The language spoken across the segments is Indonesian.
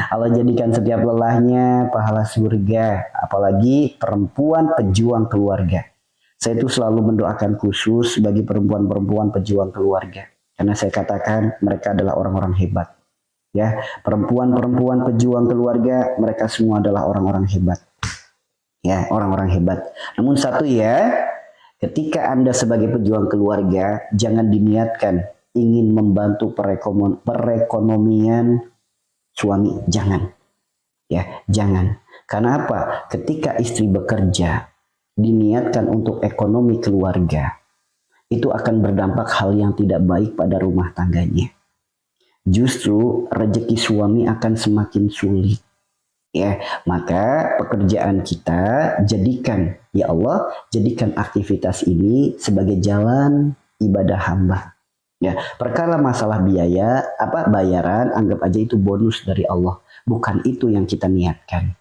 Allah jadikan setiap lelahnya pahala surga, apalagi perempuan pejuang keluarga. Saya itu selalu mendoakan khusus bagi perempuan-perempuan pejuang keluarga. Karena saya katakan mereka adalah orang-orang hebat. Ya, perempuan-perempuan pejuang keluarga, mereka semua adalah orang-orang hebat. Ya, orang-orang hebat. Namun satu ya, ketika Anda sebagai pejuang keluarga, jangan diniatkan ingin membantu perekonomian suami. Jangan. Ya, jangan. Karena apa? Ketika istri bekerja, diniatkan untuk ekonomi keluarga, itu akan berdampak hal yang tidak baik pada rumah tangganya. Justru rezeki suami akan semakin sulit. Ya, maka pekerjaan kita jadikan, ya Allah, jadikan aktivitas ini sebagai jalan ibadah hamba. Ya, perkara masalah biaya, bayaran, anggap aja itu bonus dari Allah. Bukan itu yang kita niatkan.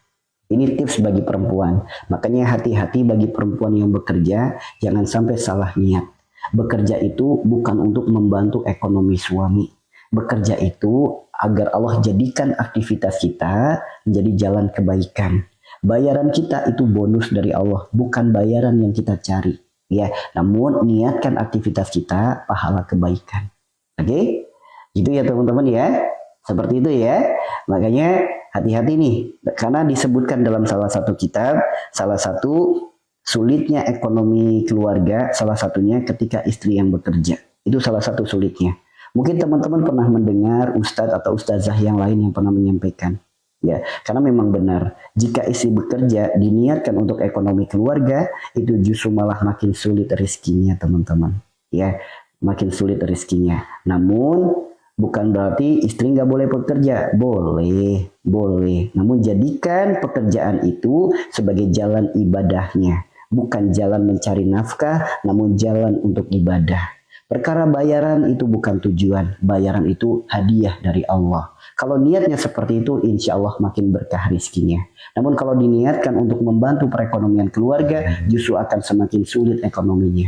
Ini tips bagi perempuan. Makanya hati-hati bagi perempuan yang bekerja, jangan sampai salah niat. Bekerja itu bukan untuk membantu ekonomi suami. Bekerja itu agar Allah jadikan aktivitas kita menjadi jalan kebaikan. Bayaran kita itu bonus dari Allah, bukan bayaran yang kita cari. Ya, namun niatkan aktivitas kita pahala kebaikan. Oke? Gitu ya teman-teman ya. Seperti itu ya. Makanya hati-hati nih, karena disebutkan dalam salah satu kitab, salah satu sulitnya ekonomi keluarga, salah satunya ketika istri yang bekerja. Itu salah satu sulitnya. Mungkin teman-teman pernah mendengar ustadz atau ustazah yang lain yang pernah menyampaikan. Ya, karena memang benar, jika istri bekerja diniatkan untuk ekonomi keluarga, itu justru malah makin sulit rezekinya teman-teman. Ya, makin sulit rezekinya. Namun bukan berarti istri nggak boleh bekerja. Boleh, boleh. Namun jadikan pekerjaan itu sebagai jalan ibadahnya. Bukan jalan mencari nafkah, namun jalan untuk ibadah. Perkara bayaran itu bukan tujuan. Bayaran itu hadiah dari Allah. Kalau niatnya seperti itu, insya Allah makin berkah rizkinya. Namun kalau diniatkan untuk membantu perekonomian keluarga, justru akan semakin sulit ekonominya.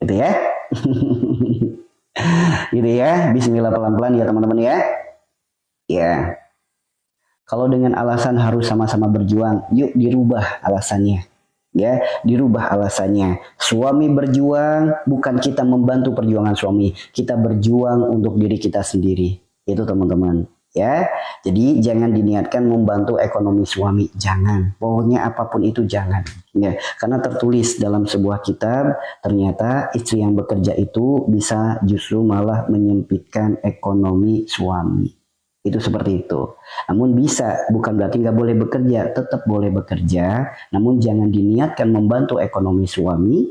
Gitu ya. Gitu ya. Bismillah pelan-pelan ya teman-teman ya. Ya. Kalau dengan alasan harus sama-sama berjuang, yuk dirubah alasannya. Ya, dirubah alasannya. Suami berjuang bukan kita membantu perjuangan suami, kita berjuang untuk diri kita sendiri. Itu teman-teman. Ya, jadi jangan diniatkan membantu ekonomi suami, jangan. Pokoknya apapun itu jangan. Ya, karena tertulis dalam sebuah kitab, ternyata istri yang bekerja itu bisa justru malah menyempitkan ekonomi suami. Itu seperti itu. Namun bisa, bukan berarti nggak boleh bekerja, tetap boleh bekerja. Namun jangan diniatkan membantu ekonomi suami,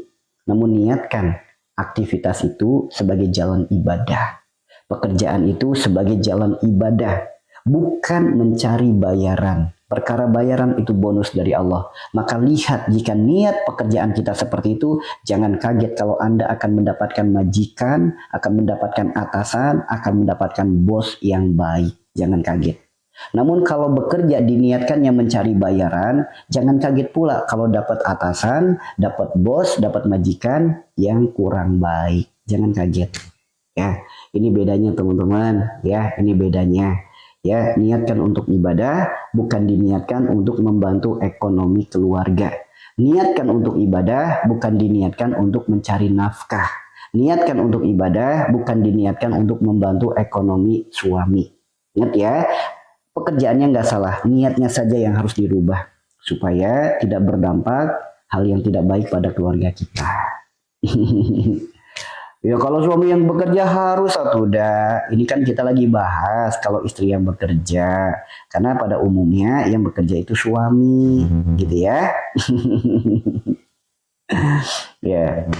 namun niatkan aktivitas itu sebagai jalan ibadah. Pekerjaan itu sebagai jalan ibadah, bukan mencari bayaran. Perkara bayaran itu bonus dari Allah. Maka lihat, jika niat pekerjaan kita seperti itu, jangan kaget kalau Anda akan mendapatkan majikan, akan mendapatkan atasan, akan mendapatkan bos yang baik. Jangan kaget. Namun kalau bekerja diniatkannya mencari bayaran, jangan kaget pula kalau dapat atasan, dapat bos, dapat majikan yang kurang baik. Jangan kaget. Ya, ini bedanya teman-teman. Ya, ini bedanya. Ya, niatkan untuk ibadah, bukan diniatkan untuk membantu ekonomi keluarga. Niatkan untuk ibadah, bukan diniatkan untuk mencari nafkah. Niatkan untuk ibadah, bukan diniatkan untuk membantu ekonomi suami. Ingat ya, pekerjaannya nggak salah, niatnya saja yang harus dirubah supaya tidak berdampak hal yang tidak baik pada keluarga kita. Ya kalau suami yang bekerja harus atau udah, ini kan kita lagi bahas kalau istri yang bekerja, karena pada umumnya yang bekerja itu suami, gitu ya. Ya.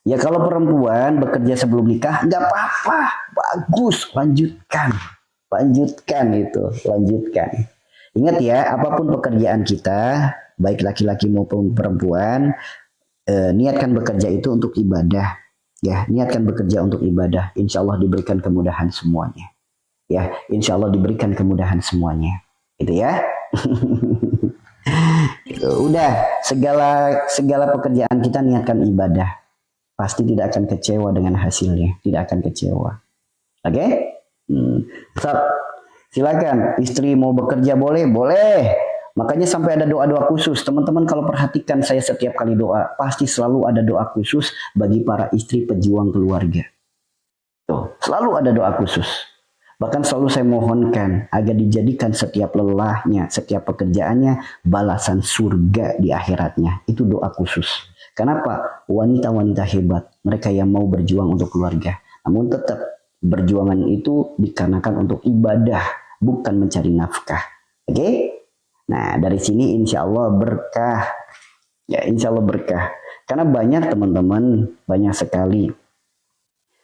Ya kalau perempuan bekerja sebelum nikah nggak apa-apa, bagus, lanjutkan itu, lanjutkan. Ingat ya, apapun pekerjaan kita, baik laki-laki maupun perempuan, niatkan bekerja itu untuk ibadah. Ya, niatkan bekerja untuk ibadah. Insya Allah diberikan kemudahan semuanya. Ya, insya Allah diberikan kemudahan semuanya. Gitu ya. Udah, segala pekerjaan kita niatkan ibadah. Pasti tidak akan kecewa dengan hasilnya. Tidak akan kecewa. Oke? Silakan, istri mau bekerja boleh, boleh. Makanya sampai ada doa-doa khusus. Teman-teman kalau perhatikan saya setiap kali doa, pasti selalu ada doa khusus bagi para istri pejuang keluarga. Tuh, selalu ada doa khusus. Bahkan selalu saya mohonkan agar dijadikan setiap lelahnya, setiap pekerjaannya balasan surga di akhiratnya. Itu doa khusus. Kenapa? Wanita-wanita hebat, mereka yang mau berjuang untuk keluarga. Namun tetap perjuangan itu dikarenakan untuk ibadah, bukan mencari nafkah. Oke? Nah, dari sini insya Allah berkah. Ya, insya Allah berkah. Karena banyak teman-teman, banyak sekali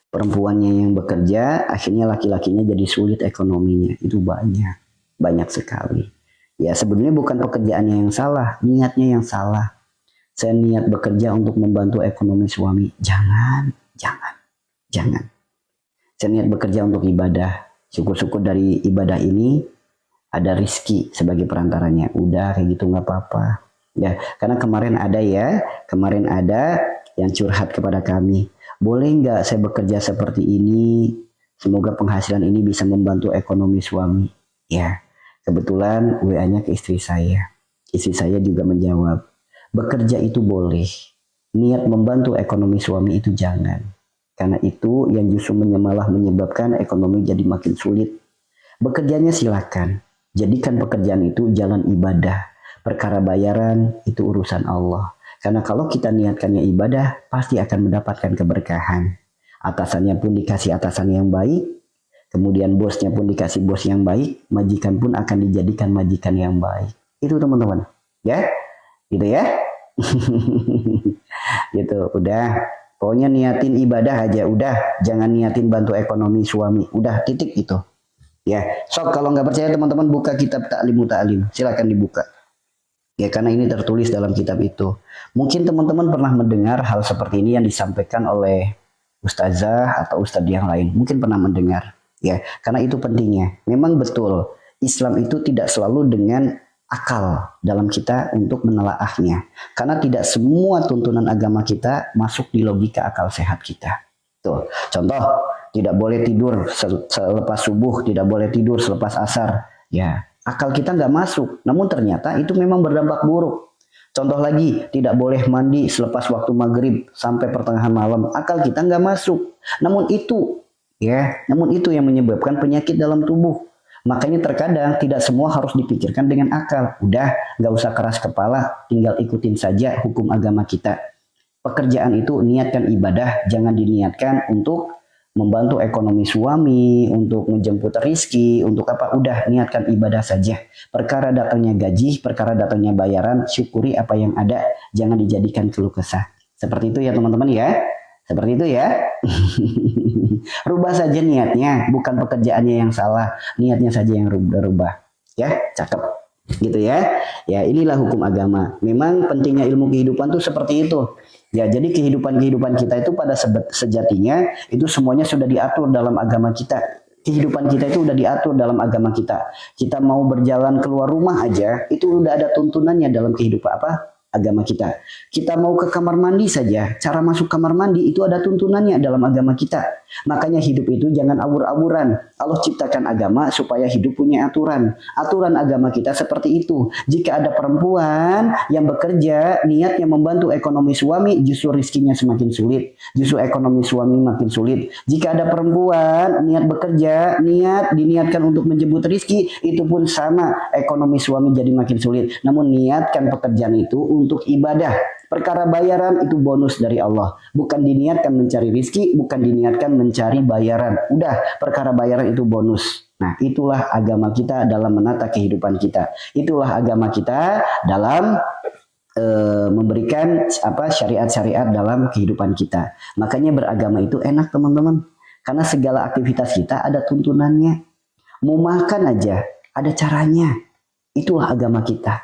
perempuannya yang bekerja, akhirnya laki-lakinya jadi sulit ekonominya. Itu banyak sekali. Ya, sebenarnya bukan pekerjaannya yang salah, niatnya yang salah. Saya niat bekerja untuk membantu ekonomi suami. Jangan. Saya niat bekerja untuk ibadah. Syukur-syukur dari ibadah ini ada rizki sebagai perantaranya. Udah kayak gitu nggak apa-apa. Ya, karena kemarin ada yang curhat kepada kami. Boleh nggak saya bekerja seperti ini? Semoga penghasilan ini bisa membantu ekonomi suami. Ya, kebetulan WA-nya ke istri saya. Istri saya juga menjawab, bekerja itu boleh. Niat membantu ekonomi suami itu jangan. Karena itu yang justru malah menyebabkan ekonomi jadi makin sulit. Bekerjanya silakan. Jadikan pekerjaan itu jalan ibadah. Perkara bayaran itu urusan Allah. Karena kalau kita niatkannya ibadah, pasti akan mendapatkan keberkahan. Atasannya pun dikasih atasan yang baik. Kemudian bosnya pun dikasih bos yang baik. Majikan pun akan dijadikan majikan yang baik. Itu teman-teman. Ya, gitu ya. Gitu, udah. Pokoknya niatin ibadah aja. Udah, jangan niatin bantu ekonomi suami. Udah, titik itu. Ya, so kalau nggak percaya teman-teman buka kitab Ta'limu Ta'lim, silakan dibuka. Ya, karena ini tertulis dalam kitab itu. Mungkin teman-teman pernah mendengar hal seperti ini yang disampaikan oleh ustazah atau ustadz yang lain. Mungkin pernah mendengar. Ya, karena itu pentingnya. Memang betul, Islam itu tidak selalu dengan akal dalam kita untuk menelaahnya. Karena tidak semua tuntunan agama kita masuk di logika akal sehat kita. Tuh, contoh, tidak boleh tidur selepas subuh, tidak boleh tidur selepas asar. Ya, akal kita nggak masuk. Namun ternyata itu memang berdampak buruk. Contoh lagi, tidak boleh mandi selepas waktu maghrib sampai pertengahan malam. Akal kita nggak masuk. Namun itu yang menyebabkan penyakit dalam tubuh. Makanya terkadang tidak semua harus dipikirkan dengan akal. Udah, nggak usah keras kepala, tinggal ikutin saja hukum agama kita. Pekerjaan itu niatkan ibadah, jangan diniatkan untuk membantu ekonomi suami, untuk menjemput rizki, untuk apa? Udah, niatkan ibadah saja. Perkara datangnya gaji, perkara datangnya bayaran, syukuri apa yang ada, jangan dijadikan keluh kesah. Seperti itu ya teman-teman ya. Seperti itu ya. Rubah saja niatnya, bukan pekerjaannya yang salah, niatnya saja yang rubah. Ya, cakep. Gitu ya. Ya, inilah hukum agama. Memang pentingnya ilmu kehidupan tuh seperti itu. Ya, jadi kehidupan kita itu pada sejatinya itu semuanya sudah diatur dalam agama kita. Kehidupan kita itu udah diatur dalam agama kita. Kita mau berjalan keluar rumah aja, itu udah ada tuntunannya dalam kehidupan agama kita. Kita mau ke kamar mandi saja, cara masuk kamar mandi itu ada tuntunannya dalam agama kita. Makanya hidup itu jangan awur-awuran. Allah ciptakan agama supaya hidup punya aturan. Aturan agama kita seperti itu. Jika ada perempuan yang bekerja, niatnya membantu ekonomi suami, justru rizkinya semakin sulit. Justru ekonomi suami makin sulit. Jika ada perempuan niat bekerja, diniatkan untuk menjemput rizki, itu pun sama. Ekonomi suami jadi makin sulit. Namun niatkan pekerjaan itu untuk ibadah. Perkara bayaran itu bonus dari Allah. Bukan diniatkan mencari rizki, bukan diniatkan mencari bayaran. Udah, perkara bayaran itu bonus. Nah, itulah agama kita dalam menata kehidupan kita. Itulah agama kita dalam memberikan syariat-syariat dalam kehidupan kita. Makanya beragama itu enak teman-teman. Karena segala aktivitas kita ada tuntunannya. Mau makan aja ada caranya. Itulah agama kita.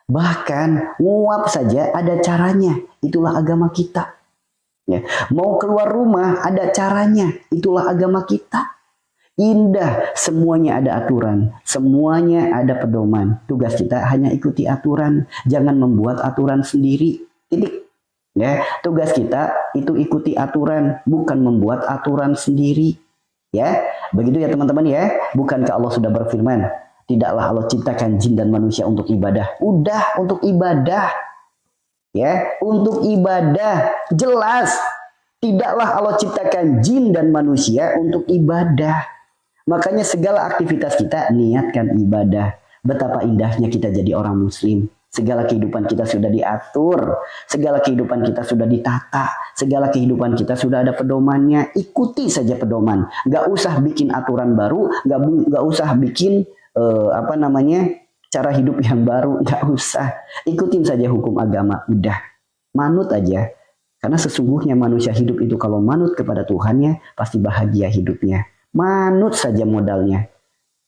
Bahkan nguap saja ada caranya. Itulah agama kita. Ya. Mau keluar rumah ada caranya. Itulah agama kita. Indah. Semuanya ada aturan. Semuanya ada pedoman. Tugas kita hanya ikuti aturan. Jangan membuat aturan sendiri. Titik. Ya. Tugas kita itu ikuti aturan. Bukan membuat aturan sendiri. Ya. Begitu ya teman-teman ya. Bukankah Allah sudah berfirman, tidaklah Allah ciptakan jin dan manusia untuk ibadah. Udah, untuk ibadah. Ya, untuk ibadah. Jelas. Tidaklah Allah ciptakan jin dan manusia untuk ibadah. Makanya segala aktivitas kita niatkan ibadah. Betapa indahnya kita jadi orang muslim. Segala kehidupan kita sudah diatur. Segala kehidupan kita sudah ditata. Segala kehidupan kita sudah ada pedomannya. Ikuti saja pedoman. Gak usah bikin aturan baru. Gak usah bikin cara hidup yang baru. Gak usah. Ikutin saja hukum agama. Udah. Manut aja. Karena sesungguhnya manusia hidup itu kalau manut kepada Tuhannya, pasti bahagia hidupnya. Manut saja modalnya.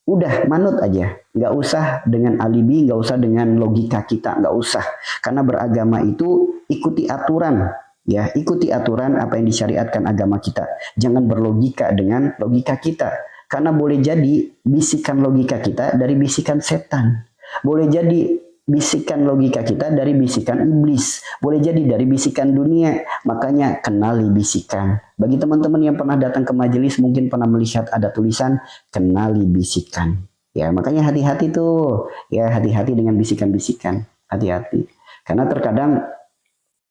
Udah, manut aja. Nggak usah dengan alibi, nggak usah dengan logika kita, nggak usah. Karena beragama itu ikuti aturan. Ya, ikuti aturan apa yang disyariatkan agama kita. Jangan berlogika dengan logika kita. Karena boleh jadi bisikan logika kita dari bisikan setan. Boleh jadi bisikan logika kita dari bisikan iblis. Boleh jadi dari bisikan dunia. Makanya kenali bisikan. Bagi teman-teman yang pernah datang ke majelis mungkin pernah melihat ada tulisan kenali bisikan. Ya, makanya hati-hati tuh. Ya, hati-hati dengan bisikan-bisikan. Hati-hati. Karena terkadang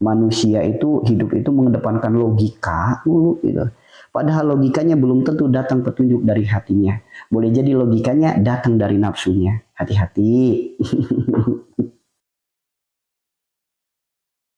manusia itu hidup itu mengedepankan logika dulu gitu. Padahal logikanya belum tentu datang petunjuk dari hatinya. Boleh jadi logikanya datang dari nafsunya. Hati-hati.